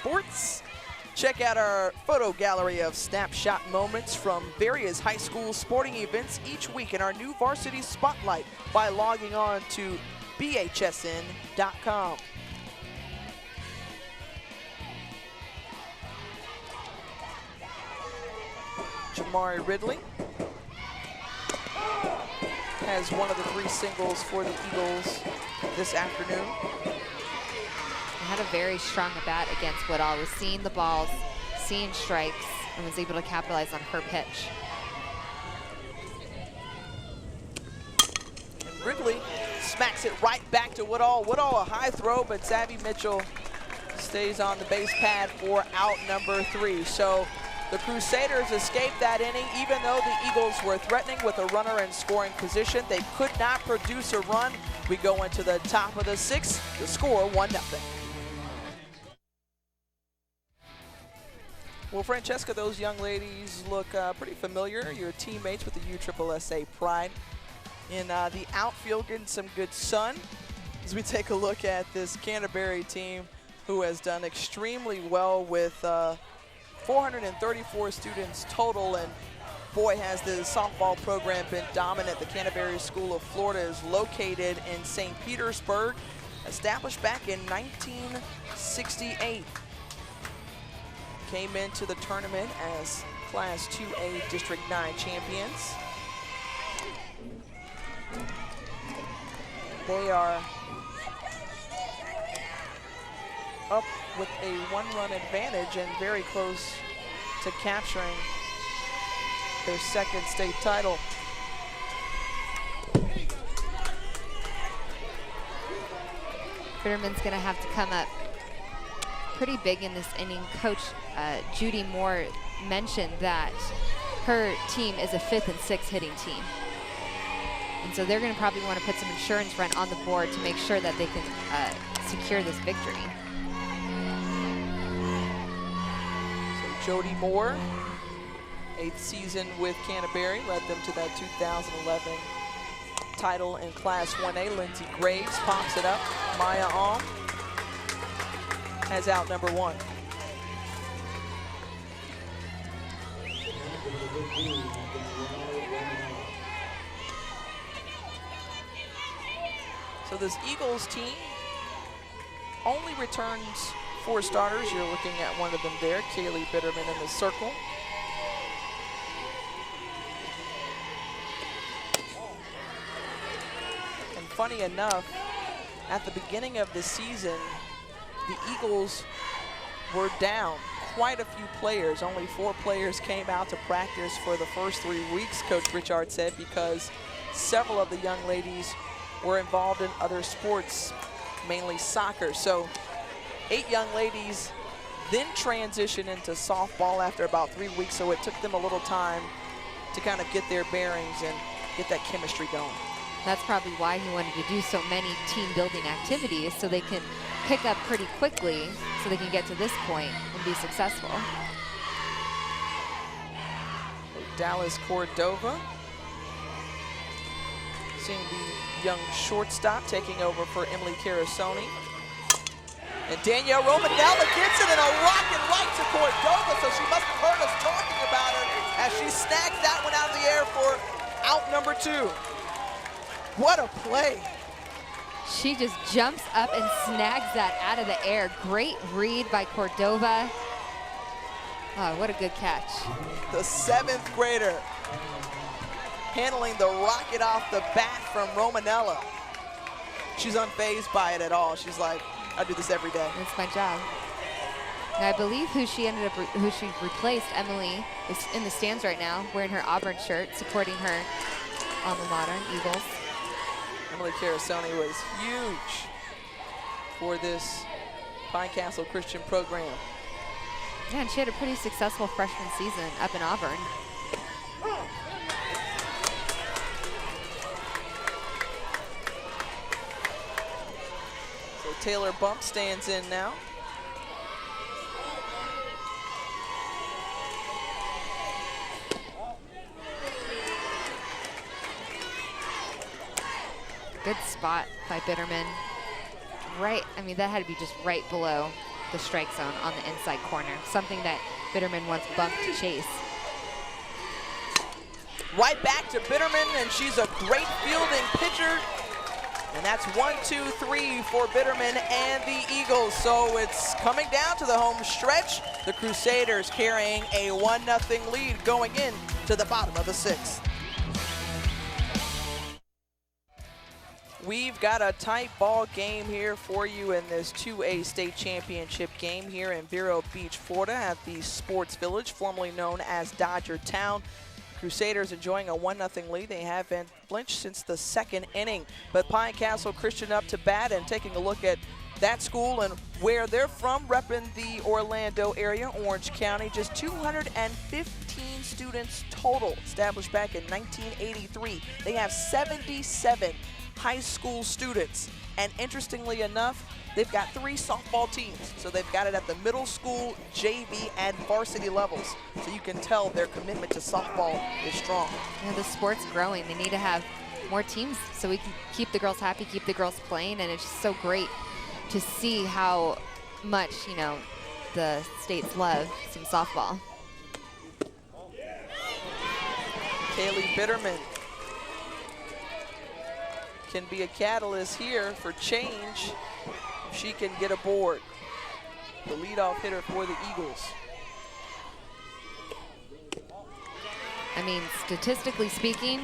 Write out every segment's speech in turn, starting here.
Sports. Check out our photo gallery of snapshot moments from various high school sporting events each week in our new Varsity Spotlight by logging on to bhsn.com. Jamari Ridley has one of the 3 singles for the Eagles this afternoon. Had a very strong at-bat against Woodall, was seeing the balls, seeing strikes, and was able to capitalize on her pitch. And Ridley smacks it right back to Woodall. Woodall a high throw, but Savvy Mitchell stays on the base pad for out number 3. So the Crusaders escaped that inning. Even though the Eagles were threatening with a runner in scoring position, they could not produce a run. We go into the top of the 6th, the score 1-0. Well, Francesca, those young ladies look pretty familiar. Your teammates with the USSSA Pride. In the outfield, getting some good sun as we take a look at this Canterbury team who has done extremely well with 434 students total. And boy, has the softball program been dominant. The Canterbury School of Florida is located in St. Petersburg, established back in 1968. Came into the tournament as Class 2A District 9 champions. They are up with a 1-run advantage and very close to capturing their 2nd state title. Bitterman's gonna have to come up pretty big in this inning. Coach Judy Moore mentioned that her team is a 5th and 6th hitting team. And so they're gonna probably wanna put some insurance run on the board to make sure that they can secure this victory. So Jody Moore, 8th season with Canterbury, led them to that 2011 title in Class 1A. Lindsey Graves pops it up. Maya Alm has out number 1. So this Eagles team only returns 4 starters. You're looking at one of them there, Kaylee Bitterman in the circle. And funny enough, at the beginning of the season, the Eagles were down quite a few players. Only 4 players came out to practice for the first 3 weeks, Coach Richard said, because several of the young ladies were involved in other sports, mainly soccer. So 8 young ladies then transitioned into softball after about 3 weeks, so it took them a little time to kind of get their bearings and get that chemistry going. That's probably why he wanted to do so many team building activities, so they can pick up pretty quickly so they can get to this point and be successful. Dallas Cordova, seeing the young shortstop taking over for Emily Carasoni. And Danielle Romanella gets it in a rocket right to Cordova, so she must have heard us talking about her as she snags that one out of the air for out number 2. What a play. She just jumps up and snags that out of the air. Great read by Cordova. Oh, what a good catch. The 7th grader handling the rocket off the bat from Romanella. She's unfazed by it at all. She's like, I do this every day. That's my job. And I believe who she replaced, Emily, is in the stands right now, wearing her Auburn shirt, supporting her alma mater, Eagles. Emily Carasoni was huge for this Pine Castle Christian program. Yeah, and she had a pretty successful freshman season up in Auburn. So Taylor Bump stands in now. Good spot by Bitterman. Right, I mean, that had to be just right below the strike zone on the inside corner, something that Bitterman once bunked to chase. Right back to Bitterman, and she's a great fielding pitcher. And that's 1, 2, 3 for Bitterman and the Eagles. So it's coming down to the home stretch. The Crusaders carrying a 1-0 lead going in to the bottom of the 6th. We've got a tight ball game here for you in this 2A state championship game here in Vero Beach, Florida at the Sports Village, formerly known as Dodger Town. Crusaders enjoying a 1-0 lead. They haven't flinched since the 2nd inning. But Pine Castle Christian up to bat, and taking a look at that school and where they're from, repping the Orlando area, Orange County. Just 215 students total, established back in 1983. They have 77 high school students. And interestingly enough, they've got 3 softball teams. So they've got it at the middle school, JV, and varsity levels. So you can tell their commitment to softball is strong. Yeah, the sport's growing. They need to have more teams so we can keep the girls happy, keep the girls playing, and it's just so great to see how much, you know, the states love some softball. Kaylee Bitterman can be a catalyst here for change. She can get aboard. The leadoff hitter for the Eagles. I mean, statistically speaking,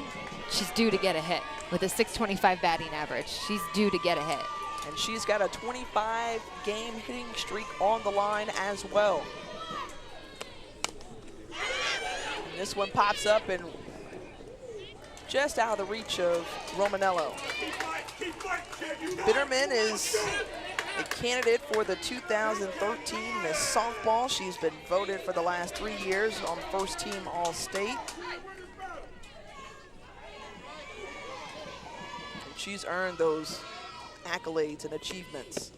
she's due to get a hit with a .625 batting average. She's due to get a hit. And she's got a 25-game hitting streak on the line as well. And this one pops up and just out of the reach of Romanello. Bitterman is a candidate for the 2013 Miss Softball. She's been voted for the last 3 years on first team All-State. She's earned those accolades and achievements.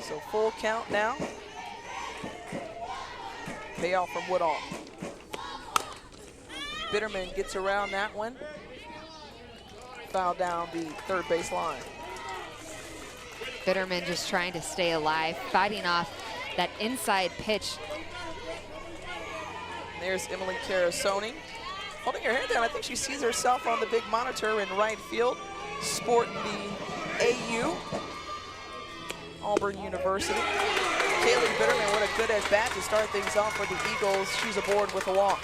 So full count now. Payoff from Woodall. Bitterman gets around that one. Foul down the third base line. Bitterman just trying to stay alive, fighting off that inside pitch. There's Emily Carasoni holding her head down. I think she sees herself on the big monitor in right field, sporting the AU, Auburn University. Kaylee Bitterman, what a good at-bat to start things off for the Eagles. She's aboard with a walk.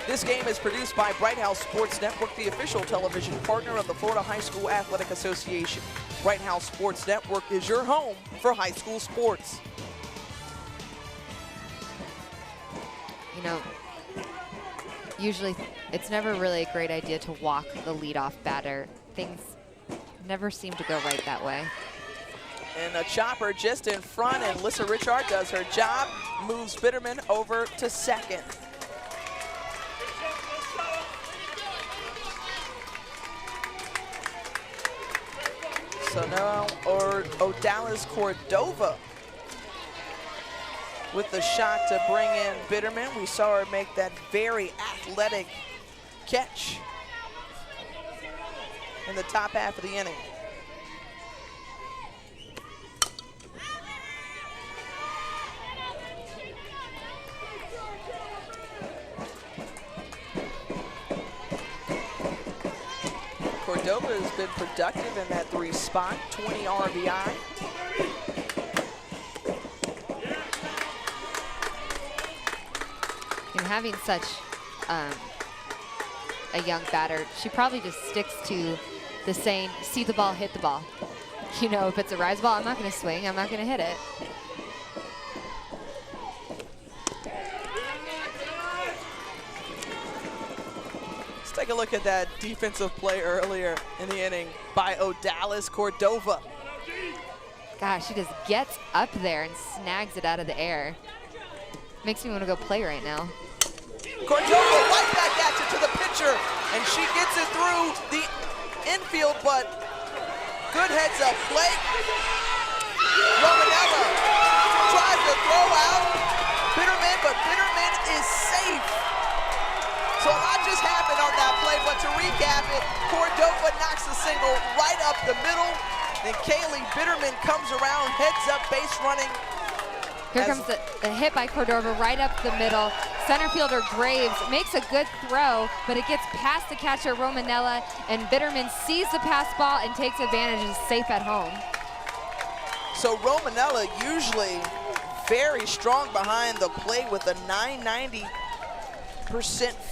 This game is produced by Bright House Sports Network, the official television partner of the Florida High School Athletic Association. Bright House Sports Network is your home for high school sports. You know, usually it's never really a great idea to walk the leadoff batter. Things never seem to go right that way. And a chopper just in front, and Lissa Richard does her job, moves Bitterman over to second. So now Odalis Cordova with the shot to bring in Bitterman. We saw her make that very athletic catch in the top half of the inning. Cordova has been productive in that 3 spot, 20 RBI. And having such a young batter, she probably just sticks to the saying, see the ball, hit the ball. You know, if it's a rise ball, I'm not going to swing, I'm not going to hit it. Take a look at that defensive play earlier in the inning by Odalis Cordova. Gosh, she just gets up there and snags it out of the air. Makes me want to go play right now. Cordova right back at you to the pitcher, and she gets it through the infield, but good heads up play. Romanella tries to throw out. Bitterman but Bitterman is safe. So a lot just happened on that play, but to recap it, Cordova knocks the single right up the middle, and Kaylee Bitterman comes around, heads up base running. Here comes the hit by Cordova right up the middle. Center fielder Graves makes a good throw, but it gets past the catcher Romanella, and Bitterman sees the pass ball and takes advantage and is safe at home. So Romanella, usually very strong behind the plate with a 990%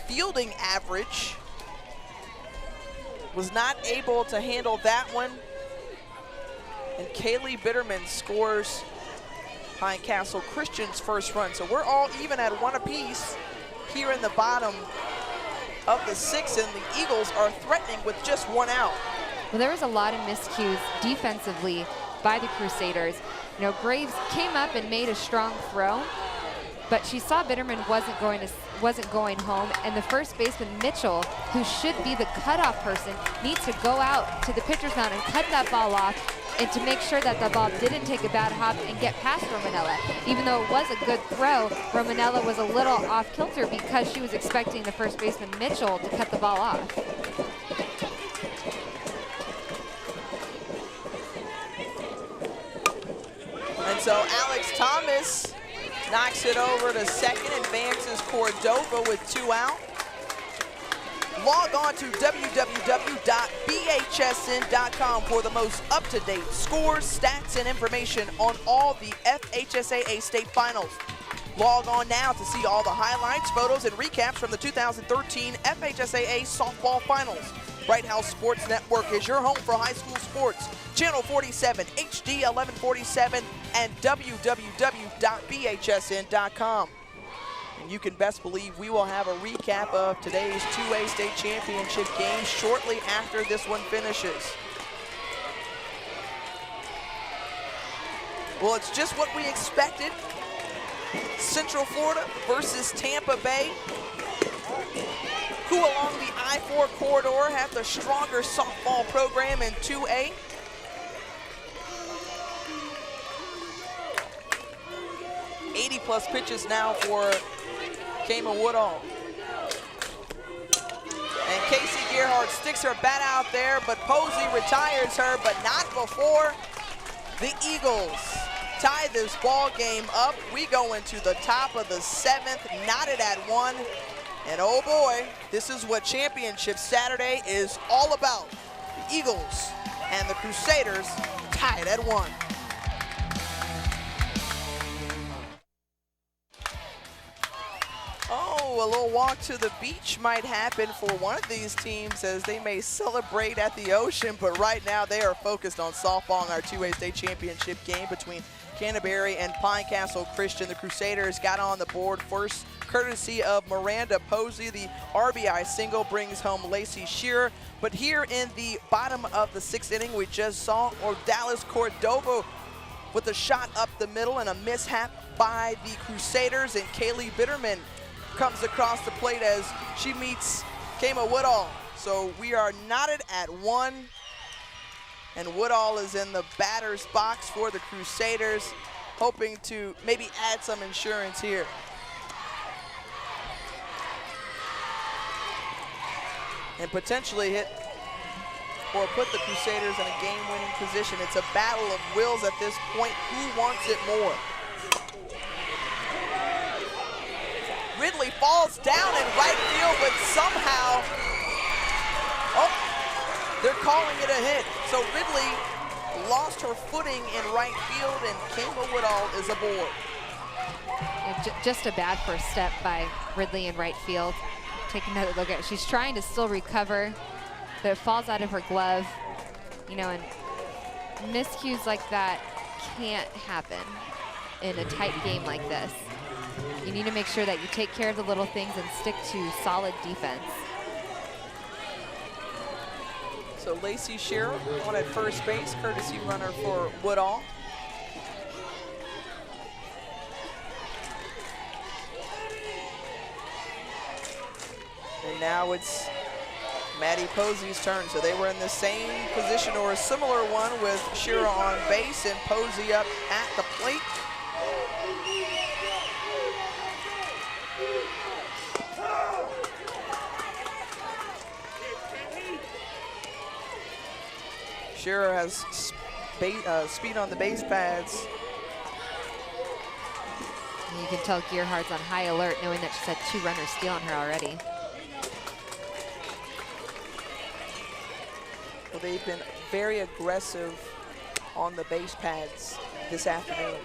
fielding average, was not able to handle that one. And Kaylee Bitterman scores Pine Castle Christian's first run. So we're all even at one apiece here in the bottom of the sixth, and the Eagles are threatening with just one out. Well, there was a lot of miscues defensively by the Crusaders. You know, Graves came up and made a strong throw, but she saw Bitterman wasn't going home, and the first baseman Mitchell, who should be the cutoff person, needs to go out to the pitcher's mound and cut that ball off, and to make sure that the ball didn't take a bad hop and get past Romanella. Even though it was a good throw, Romanella was a little off kilter because she was expecting the first baseman Mitchell to cut the ball off. And so Alex Thomas knocks it over to second, advances Cordova with 2 out. Log on to www.bhsn.com for the most up-to-date scores, stats, and information on all the FHSAA state finals. Log on now to see all the highlights, photos, and recaps from the 2013 FHSAA softball finals. Bright House Sports Network is your home for high school sports. Channel 47, HD 1147, and www.bhsn.com. And you can best believe we will have a recap of today's 2A state championship game shortly after this one finishes. Well, it's just what we expected. Central Florida versus Tampa Bay, who along the I-4 corridor have the stronger softball program in 2A. +80 pitches now for Kama Woodall. And Casey Gerhardt sticks her bat out there, but Posey retires her, but not before the Eagles tie this ball game up. We go into the top of the 7th, knotted at 1. And oh boy, this is what Championship Saturday is all about. The Eagles and the Crusaders tied at 1. Oh, a little walk to the beach might happen for one of these teams as they may celebrate at the ocean, but right now they are focused on softball in our 2A state championship game between Canterbury and Pine Castle Christian. The Crusaders got on the board first, courtesy of Miranda Posey. The RBI single brings home Lacey Shearer. But here in the bottom of the 6th inning, we just saw Dallas Cordova with a shot up the middle and a mishap by the Crusaders, and Kaylee Bitterman comes across the plate as she meets Kama Woodall. So we are knotted at 1, and Woodall is in the batter's box for the Crusaders, hoping to maybe add some insurance here. And potentially hit or put the Crusaders in a game-winning position. It's a battle of wills at this point. Who wants it more? Ridley falls down in right field, but somehow, they're calling it a hit. So Ridley lost her footing in right field, and Kama Woodall is aboard. Just a bad first step by Ridley in right field. Take another look at it. She's trying to still recover, but it falls out of her glove. You know, and miscues like that can't happen in a tight game like this. You need to make sure that you take care of the little things and stick to solid defense. So Lacey Shearer on at first base, courtesy runner for Woodall. And now it's Maddie Posey's turn. So they were in the same position or a similar one with Shearer on base and Posey up at the plate. Shearer has speed on the base pads. You can tell Gearhart's on high alert, knowing that she's had 2 runners stealing her already. Well, they've been very aggressive on the base pads this afternoon.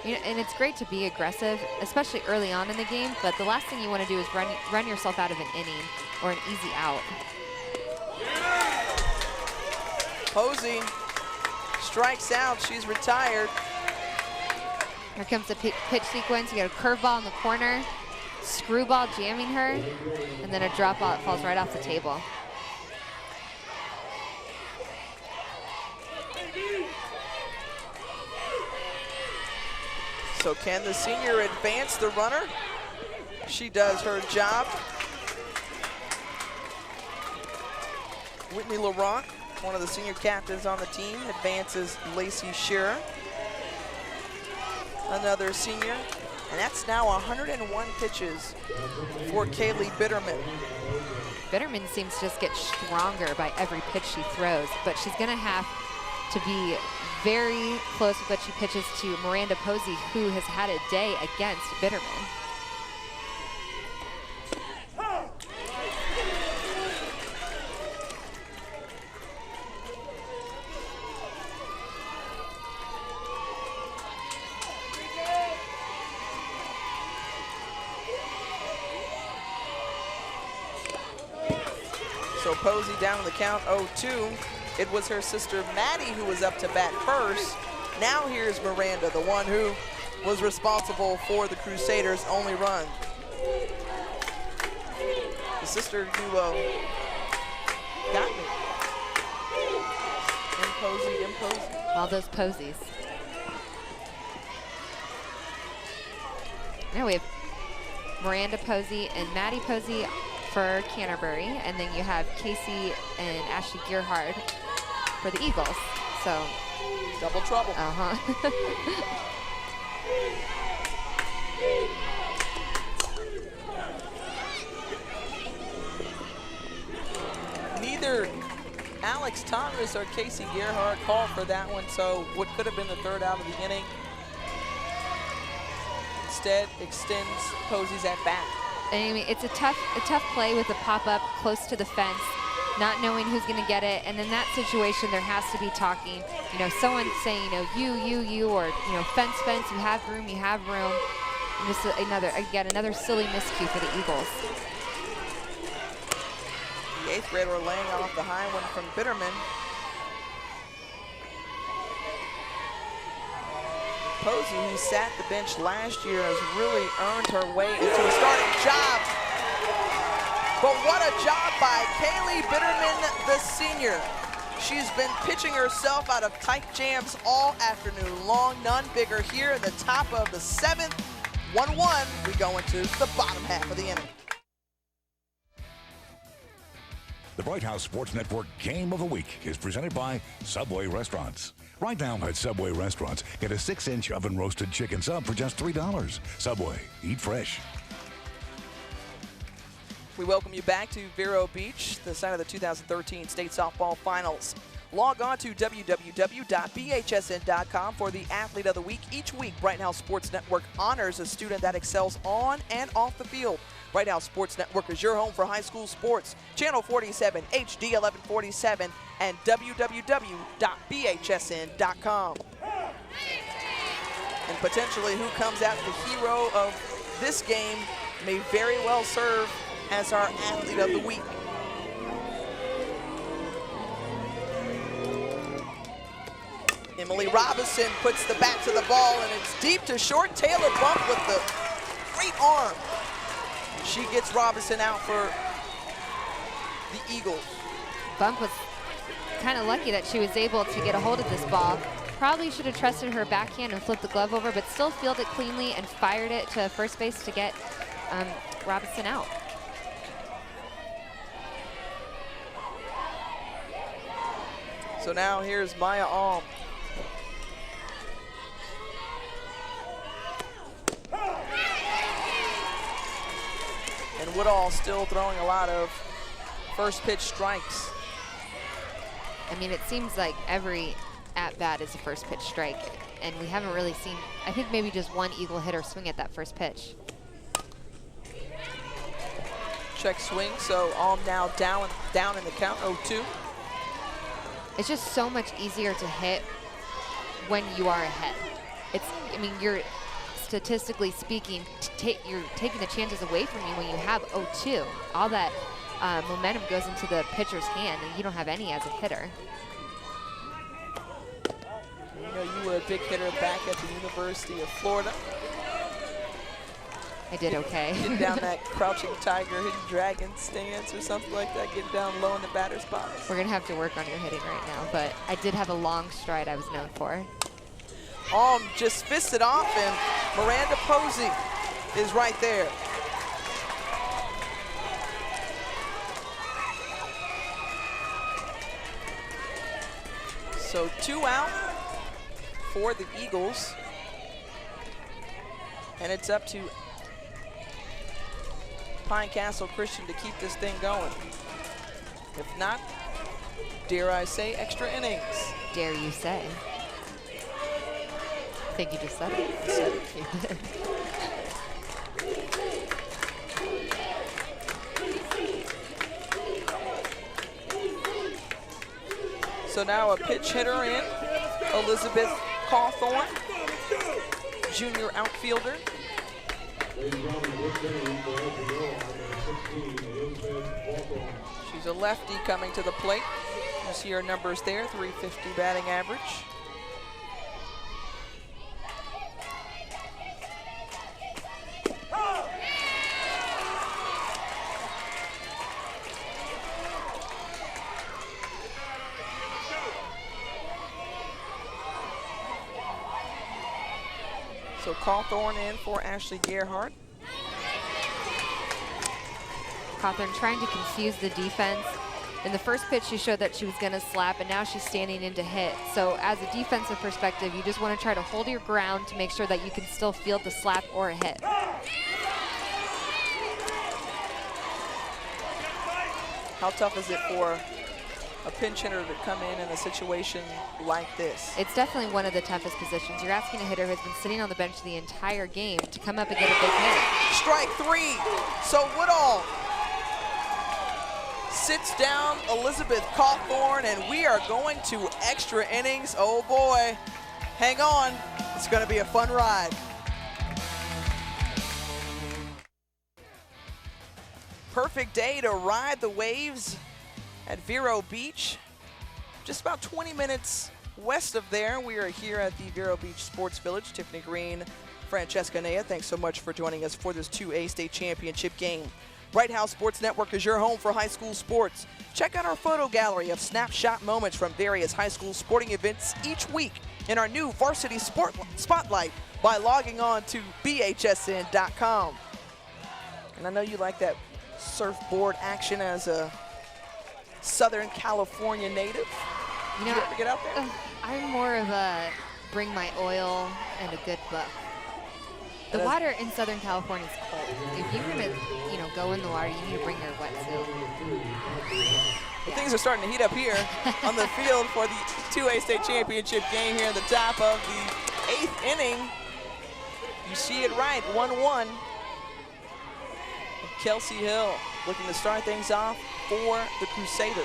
You know, and it's great to be aggressive, especially early on in the game, but the last thing you want to do is run yourself out of an inning or an easy out. Posey strikes out. She's retired. Here comes the pitch sequence. You got a curveball in the corner, screwball jamming her, and then a drop ball that falls right off the table. So can the senior advance the runner? She does her job. Whitney Laurent, one of the senior captains on the team, advances Lacey Shearer, another senior. And that's now 101 pitches for Kaylee Bitterman. Bitterman seems to just get stronger by every pitch she throws, but she's going to have to be very close with what she pitches to Miranda Posey, who has had a day against Bitterman. So Posey down the count 0-2. It was her sister Maddie who was up to bat first. Now here's Miranda, the one who was responsible for the Crusaders' only run. The sister duo got me. Posey. All those Posies. Now we have Miranda Posey and Maddie Posey for Canterbury, and then you have Casey and Ashley Gearhart for the Eagles. So double trouble. Neither Alex Thomas or Casey Gearhart called for that one, so what could have been the third out of the inning instead extends Posey's at bat. I mean, it's a tough play with the pop-up close to the fence, not knowing who's going to get it. And in that situation, there has to be talking. You know, someone saying, you know, you, or, you know, fence, you have room. And just another silly miscue for the Eagles. The 8th grader laying off the high one from Bitterman. Posey, who sat the bench last year, has really earned her way into a starting job. But what a job by Kaylee Bitterman, the senior. She's been pitching herself out of tight jams all afternoon long, none bigger here in the top of the 7th. 1-1, we go into the bottom half of the inning. The Bright House Sports Network Game of the Week is presented by Subway Restaurants. Right now at Subway Restaurants, get a 6-inch oven-roasted chicken sub for just $3. Subway, eat fresh. We welcome you back to Vero Beach, the site of the 2013 State Softball Finals. Log on to www.bhsn.com for the Athlete of the Week. Each week, Bright House Sports Network honors a student that excels on and off the field. Bright House Sports Network is your home for high school sports. Channel 47, HD 1147, and www.bhsn.com. And potentially who comes out the hero of this game may very well serve as our Athlete of the Week. Emily Robinson puts the bat to the ball, and it's deep to short. Taylor Bump with the great arm. She gets Robinson out for the Eagles. Bump was kind of lucky that she was able to get a hold of this ball. Probably should have trusted her backhand and flipped the glove over, but still fielded it cleanly and fired it to first base to get Robinson out. So now here's Maya Alm. And Woodall still throwing a lot of first pitch strikes. I mean, it seems like every at-bat is a first pitch strike, and we haven't really seen, I think maybe just one Eagle hitter swing at that first pitch. Check swing, so Alm now down in the count, 0-2. It's just so much easier to hit when you are ahead. I mean, you're statistically speaking, you're taking the chances away from you when you have 0-2. All that momentum goes into the pitcher's hand, and you don't have any as a hitter. You know, you were a big hitter back at the University of Florida. I did okay. Getting down that crouching tiger, hidden dragon stance or something like that, getting down low in the batter's box. We're going to have to work on your hitting right now, but I did have a long stride I was known for. Alm just fists it off, and Miranda Posey is right there. So 2 out for the Eagles. And it's up to Pine Castle Christian to keep this thing going. If not, dare I say, extra innings. Dare you say. I think you just said it. I said it. You did. So now a pitch hitter in, Elizabeth Cawthorn, junior outfielder. She's a lefty coming to the plate. You see her numbers there, 350 batting average. So Cawthorn in for Ashley Gerhardt. Cawthorn trying to confuse the defense. In the first pitch, she showed that she was going to slap, and now she's standing in to hit. So as a defensive perspective, you just want to try to hold your ground to make sure that you can still field the slap or a hit. How tough is it for a pinch hitter to come in a situation like this? It's definitely one of the toughest positions. You're asking a hitter who's been sitting on the bench the entire game to come up and get a big hit. Strike 3. So Woodall sits down Elizabeth Cawthorn, and we are going to extra innings. Oh boy, hang on. It's going to be a fun ride. Perfect day to ride the waves at Vero Beach. Just about 20 minutes west of there. We are here at the Vero Beach Sports Village. Tiffany Green, Francesca Nea, thanks so much for joining us for this 2A state championship game. Bright House Sports Network is your home for high school sports. Check out our photo gallery of snapshot moments from various high school sporting events each week in our new Varsity Spotlight by logging on to bhsn.com. And I know you like that surfboard action as a Southern California native. You know, Did you ever get out there? I'm more of a bring my oil and a good book. The water in Southern California is cold. If you're gonna, go in the water, you need to bring your wetsuit. Well, things are starting to heat up here on the field for the 2A state championship game here at the top of the 8th inning. You see it right, 1-1. Kelsey Hill looking to start things off for the Crusaders.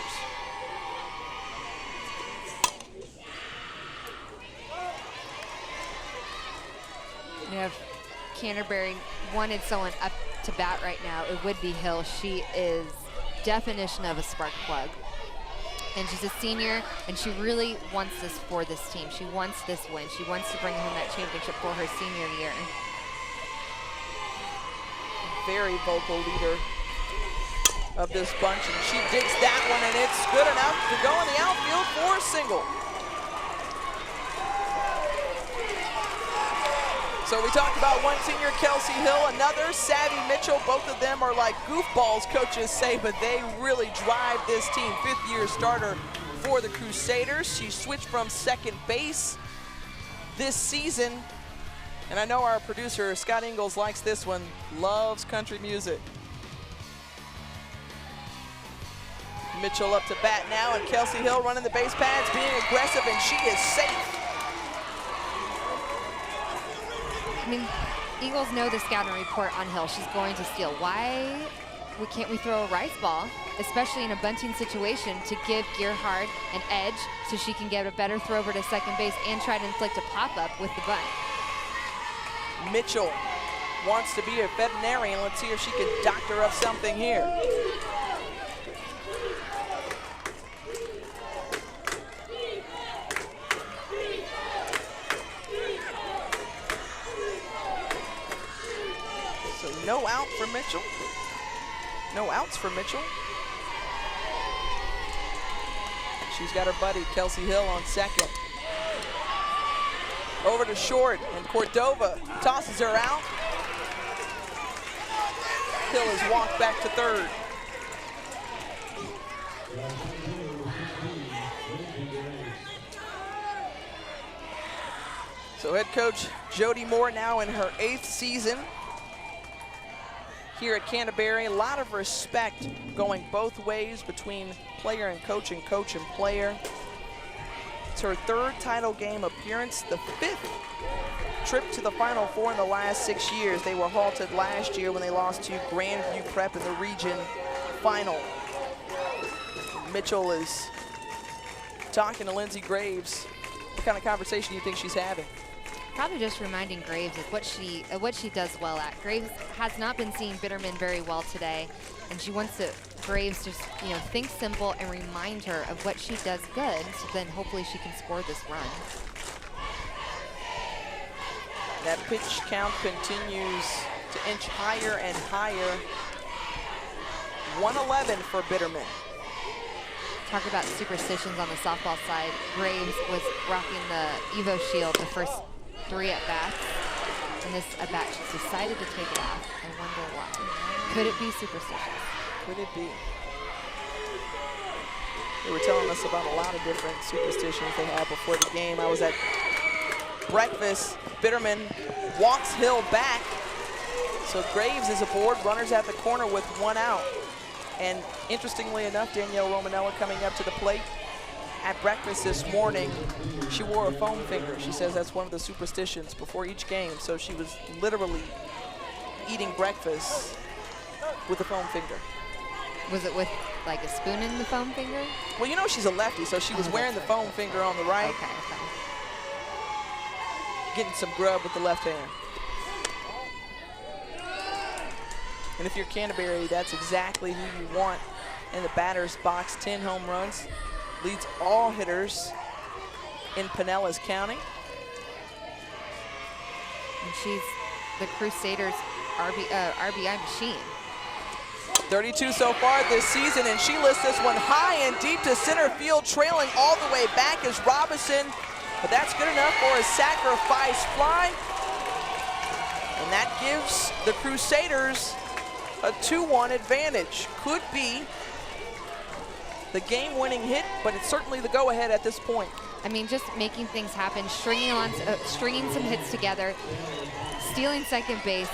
If Canterbury wanted someone up to bat right now, it would be Hill. She is definition of a spark plug. And she's a senior, and she really wants this for this team. She wants this win. She wants to bring home that championship for her senior year. Very vocal leader of this bunch, and she digs that one, and it's good enough to go in the outfield for a single. So we talked about one senior, Kelsey Hill, another, Savvy Mitchell. Both of them are like goofballs, coaches say, but they really drive this team. 5th-year starter for the Crusaders. She switched from second base this season. And I know our producer, Scott Ingalls, likes this one, loves country music. Mitchell up to bat now, and Kelsey Hill running the base pads, being aggressive, and she is safe. I mean, Eagles know the scouting report on Hill. She's going to steal. Why can't we throw a rice ball, especially in a bunting situation, to give Gearhart an edge so she can get a better throw over to second base and try to inflict a pop-up with the bunt? Mitchell wants to be a veterinarian. Let's see if she can doctor up something here. So no out for Mitchell. No outs for Mitchell. She's got her buddy Kelsey Hill on second. Over to short, and Cordova tosses her out. Hill has walked back to third. So head coach Jody Moore now in her 8th season here at Canterbury. A lot of respect going both ways between player and coach and player. It's her 3rd title game appearance, the 5th trip to the Final Four in the last 6 years. They were halted last year when they lost to Grandview Prep in the region final. Mitchell is talking to Lindsey Graves. What kind of conversation do you think she's having? Probably just reminding Graves of what she does well at. Graves has not been seeing Bitterman very well today, and she wants Graves to think simple and remind her of what she does good, so then hopefully she can score this run. That pitch count continues to inch higher and higher. 111 for Bitterman. Talk about superstitions on the softball side. Graves was rocking the Evo Shield the first 3 at-bats. And this at-bat, she's decided to take it off. I wonder why. Could it be superstitious? Could it be? They were telling us about a lot of different superstitions they had before the game. I was at breakfast. Bitterman walks Hill back. So Graves is aboard, runners at the corner with 1 out. And interestingly enough, Danielle Romanella coming up to the plate at breakfast this morning, she wore a foam finger. She says that's one of the superstitions before each game. So she was literally eating breakfast with a foam finger. Was it with like a spoon in the foam finger? Well, you know she's a lefty, so she was wearing the foam finger on the right. Okay. Getting some grub with the left hand. And if you're Canterbury, that's exactly who you want in the batter's box. 10 home runs, leads all hitters in Pinellas County. And she's the Crusaders' RBI machine. 32 so far this season, and she lifts this one high and deep to center field, trailing all the way back is Robinson, but that's good enough for a sacrifice fly. And that gives the Crusaders a 2-1 advantage. Could be the game-winning hit, but it's certainly the go-ahead at this point. I mean, just making things happen, stringing some hits together, stealing second base,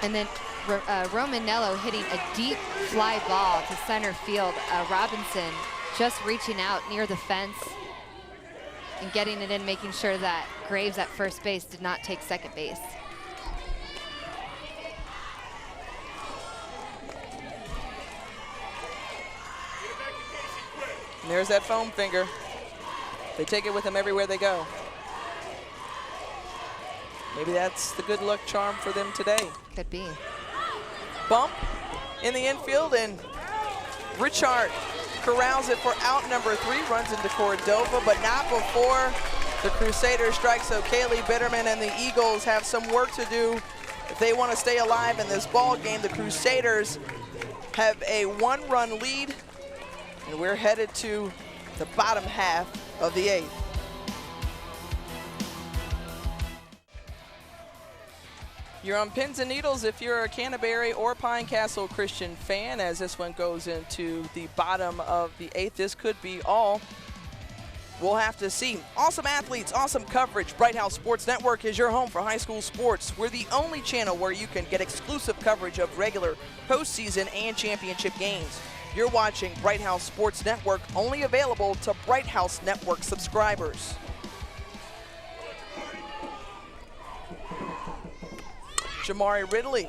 and then Romanello hitting a deep fly ball to center field. Robinson just reaching out near the fence and getting it in, making sure that Graves at first base did not take second base. And there's that foam finger. They take it with them everywhere they go. Maybe that's the good luck charm for them today. Could be. Bump in the infield, and Richard corrals it for out number 3, runs into Cordova, but not before the Crusaders strike. So Kaylee Bitterman and the Eagles have some work to do if they want to stay alive in this ball game. The Crusaders have a 1-run lead, and we're headed to the bottom half of the 8th. You're on pins and needles if you're a Canterbury or Pine Castle Christian fan, as this one goes into the bottom of the 8th. This could be all. We'll have to see. Awesome athletes, awesome coverage. Bright House Sports Network is your home for high school sports. We're the only channel where you can get exclusive coverage of regular, postseason, and championship games. You're watching Bright House Sports Network, only available to Bright House Network subscribers. Jamari Ridley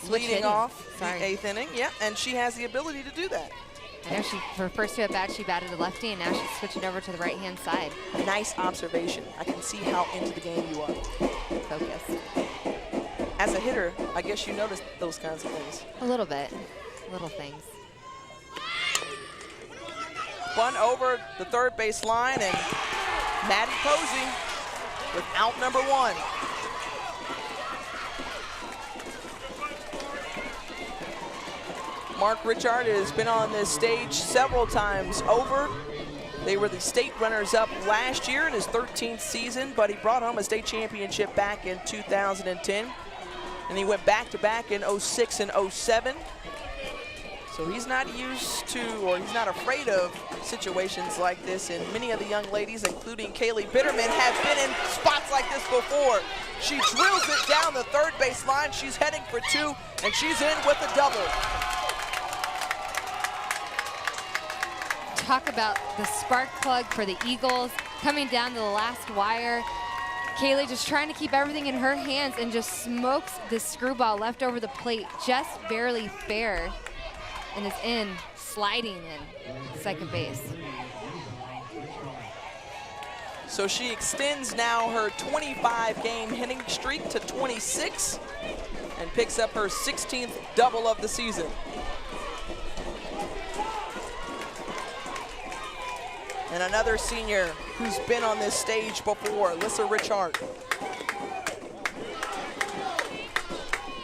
leading off the 8th inning. Yeah, and she has the ability to do that. I know her first 2 at-bats, she batted the lefty, and now she's switching over to the right-hand side. Nice observation. I can see how into the game you are. Focused. As a hitter, I guess you noticed those kinds of things. A little bit. Little things. Bunt over the third base line, and Maddie Posey with out number 1. Mark Richard has been on this stage several times over. They were the state runners-up last year in his 13th season, but he brought home a state championship back in 2010. And he went back-to-back in 06 and 07. So he's not used to, or he's not afraid of situations like this. And many of the young ladies, including Kaylee Bitterman, have been in spots like this before. She drills it down the third base line. She's heading for 2, and she's in with a double. Talk about the spark plug for the Eagles coming down to the last wire. Kaylee just trying to keep everything in her hands and just smokes the screwball left over the plate, just barely fair, and is in, sliding in second base. So she extends now her 25-game hitting streak to 26 and picks up her 16th double of the season. And another senior who's been on this stage before, Lissa Richard.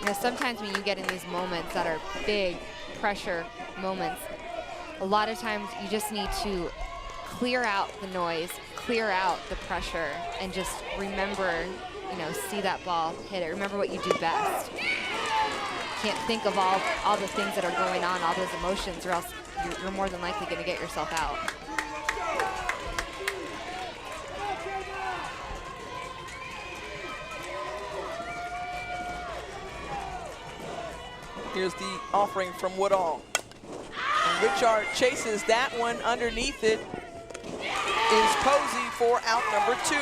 You know, sometimes when you get in these moments that are big pressure moments, a lot of times you just need to clear out the noise, clear out the pressure, and just remember, you know, see that ball, hit it. Remember what you do best. Can't think of all the things that are going on, all those emotions, or else you're more than likely going to get yourself out. Here's the offering from Woodall. And Richard chases that one. Underneath it is Posey for out number 2.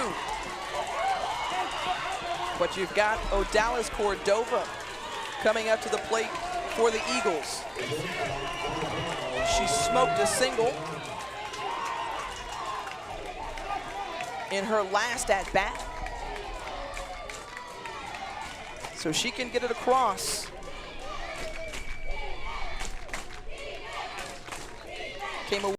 But you've got Odalis Cordova coming up to the plate for the Eagles. She smoked a single in her last at-bat. So she can get it across. Came away